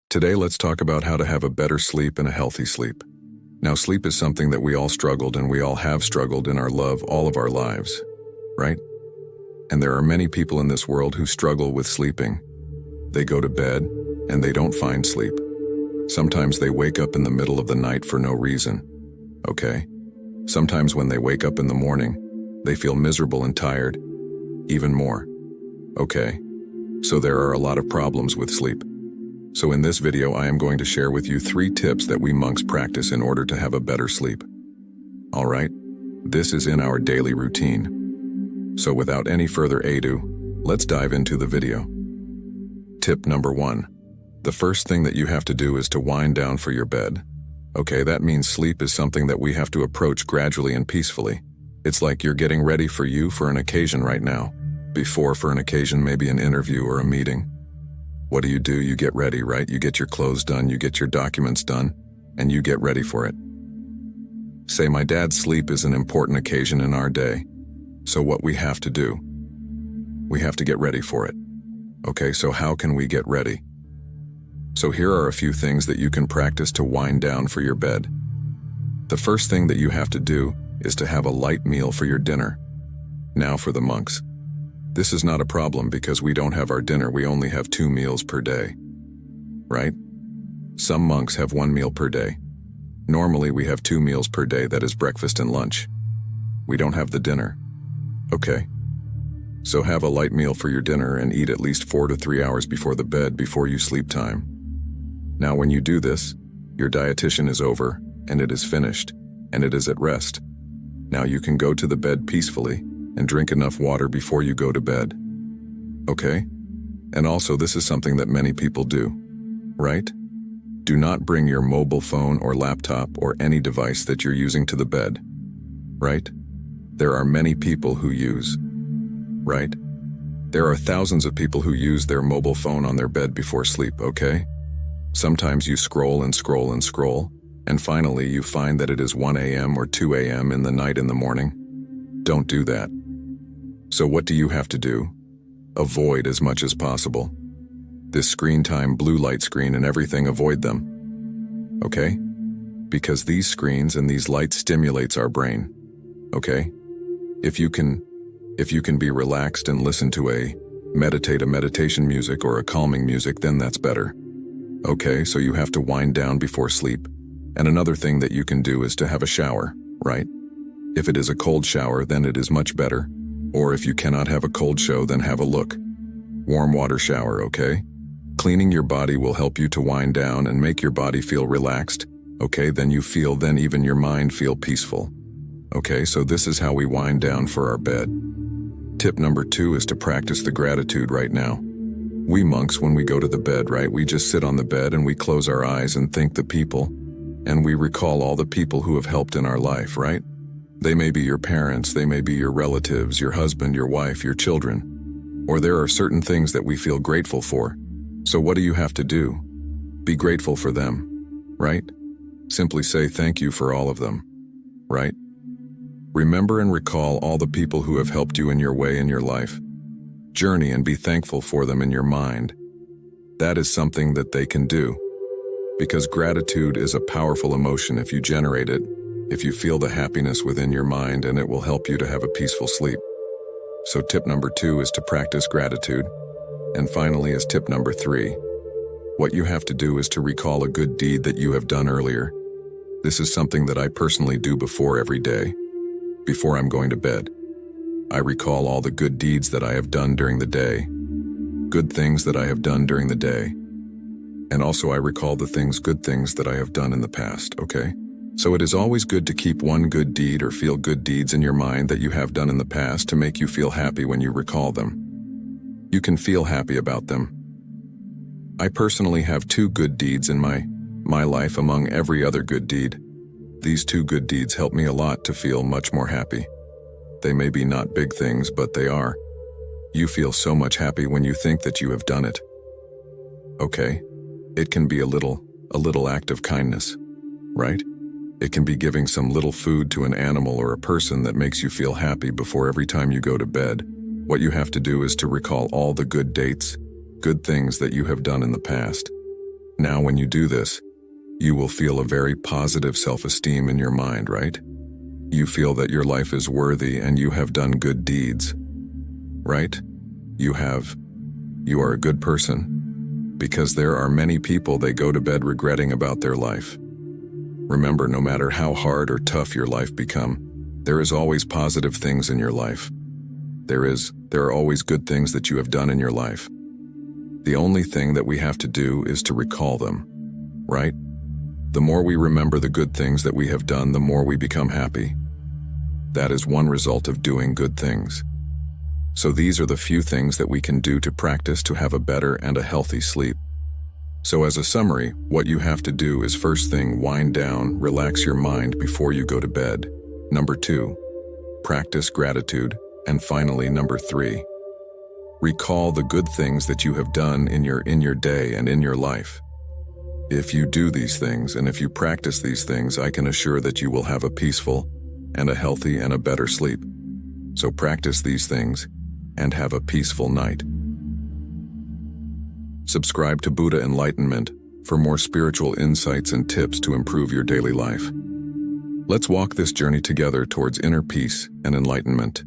Today, let's talk about how to have a better sleep and a healthy sleep. Now, sleep is something that we all struggled and we all have struggled in our love all of our lives, right? And there are many people in this world who struggle with sleeping. They go to bed and they don't find sleep. Sometimes they wake up in the middle of the night for no reason, okay? Sometimes when they wake up in the morning, they feel miserable and tired, even more, okay? So there are a lot of problems with sleep. So in this video, I am going to share with you 3 tips that we monks practice in order to have a better sleep. All right, this is in our daily routine. So without any further ado, let's dive into the video. Tip number 1. The first thing that you have to do is to wind down for your bed. Okay, that means sleep is something that we have to approach gradually and peacefully. It's like you're getting ready for an occasion right now. Before for an occasion, maybe an interview or a meeting. What do? You get ready, right? You get your clothes done, you get your documents done, and you get ready for it. Say my dad's sleep is an important occasion in our day. So what we have to do? We have to get ready for it. Okay, so how can we get ready? So here are a few things that you can practice to wind down for your bed. The first thing that you have to do is to have a light meal for your dinner. Now for the monks. This is not a problem because we don't have our dinner, we only have 2 meals per day. Right? Some monks have 1 meal per day. Normally we have 2 meals per day, that is breakfast and lunch. We don't have the dinner. Okay. So have a light meal for your dinner and eat at least 4 to 3 hours before the bed before you sleep time. Now when you do this, your dietitian is over and it is finished and it is at rest. Now you can go to the bed peacefully and drink enough water before you go to bed. Okay? And also this is something that many people do, right? Do not bring your mobile phone or laptop or any device that you're using to the bed, right? There are many people who use, right? There are thousands of people who use their mobile phone on their bed before sleep, okay? Sometimes you scroll and scroll and scroll, and finally you find that it is 1 a.m. or 2 a.m. in the night in the morning. Don't do that. So what do you have to do? Avoid as much as possible. This screen time, blue light screen and everything, avoid them. Okay? Because these screens and these lights stimulates our brain. Okay? If you can be relaxed and listen to a meditation music or a calming music, then that's better. Okay, so you have to wind down before sleep. And another thing that you can do is to have a shower, right? If it is a cold shower, then it is much better. Or if you cannot have a cold shower, then have a warm water shower, okay? Cleaning your body will help you to wind down and make your body feel relaxed, okay? Then even your mind feel peaceful. Okay, so this is how we wind down for our bed. Tip number 2 is to practice the gratitude right now. We monks, when we go to the bed, right, we just sit on the bed and we close our eyes and think the people, and we recall all the people who have helped in our life, right? They may be your parents, they may be your relatives, your husband, your wife, your children. Or there are certain things that we feel grateful for. So what do you have to do? Be grateful for them, right? Simply say thank you for all of them, right? Remember and recall all the people who have helped you in your way in your life. Journey and be thankful for them in your mind. That is something that they can do. Because gratitude is a powerful emotion if you generate it. If you feel the happiness within your mind, and it will help you to have a peaceful sleep. So tip number 2 is to practice gratitude. And finally, as tip number 3, what you have to do is to recall a good deed that you have done earlier. This is something that I personally do before every day. Before I'm going to bed, I recall all the good deeds that I have done during the day. Good things that I have done during the day. And also I recall the good things that I have done in the past, okay? So it is always good to keep one good deed or feel good deeds in your mind that you have done in the past to make you feel happy when you recall them. You can feel happy about them. I personally have 2 good deeds in my life among every other good deed. These 2 good deeds help me a lot to feel much more happy. They may be not big things, but they are. You feel so much happy when you think that you have done it. Okay? It can be a little act of kindness, right? It can be giving some little food to an animal or a person that makes you feel happy before every time you go to bed. What you have to do is to recall all the good dates, good things that you have done in the past. Now, when you do this, you will feel a very positive self-esteem in your mind, right? You feel that your life is worthy and you have done good deeds, right? You are a good person. Because there are many people, they go to bed regretting about their life. Remember, no matter how hard or tough your life become, there is always positive things in your life. There are always good things that you have done in your life. The only thing that we have to do is to recall them, right? The more we remember the good things that we have done, the more we become happy. That is one result of doing good things. So these are the few things that we can do to practice to have a better and a healthy sleep. So as a summary, what you have to do is, first thing, wind down, relax your mind before you go to bed. Number 2, practice gratitude. And finally, number 3, recall the good things that you have done in your day and in your life. If you do these things and if you practice these things, I can assure that you will have a peaceful and a healthy and a better sleep. So practice these things and have a peaceful night. Subscribe to Buddha Enlightenment for more spiritual insights and tips to improve your daily life. Let's walk this journey together towards inner peace and enlightenment.